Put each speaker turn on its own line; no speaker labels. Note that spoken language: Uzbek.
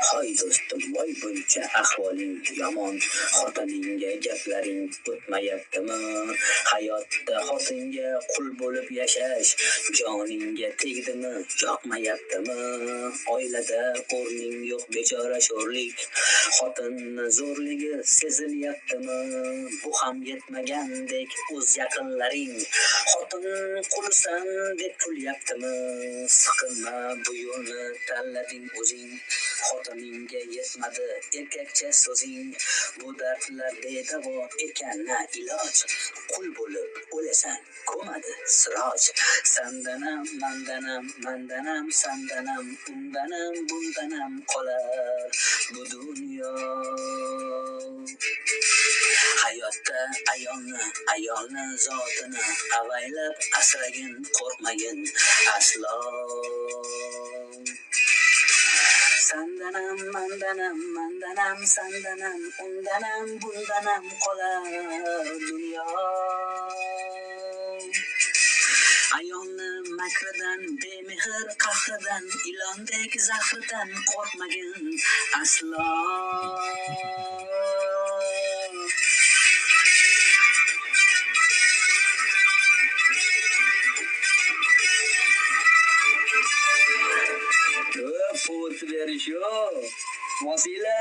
Hoy do'stim, voy buncha ahvoling yomon, xotiningga gaplaring o'tmayaptimi? Hayotda xotinga qul bo'lib yashash joningga tegdimi, yoqmayaptimi? Oilada o'rning yo'q, bechora sho'rlik, xotinni zo'rligi sezilyaptimi? Bu ham yetmagandek o'z yaqinlaring xotin qulsan deb kulyaptimi? Siqilma, bu yo'lni tanlading o'zing, xotiningga yetmadi erkakcha so'zing. Bu dardlar bedavo ekan na iloj, qul bo'lib o'lasan ko'madi siroj. Sandanam mandanam, mandanam sandanam, undanam bundanam qolar bu dunyo. Hayotda ayolni zotini avaylab asragin, qo'rqmagin aslo. Sandanam mandanam, mandanam sandanam, undanam bundanam qolar dunyo. Ayolni makridan, bemehr qahridan, ilondek zahridan qo'rqmagin aslo. Povod berish yo, Mosila.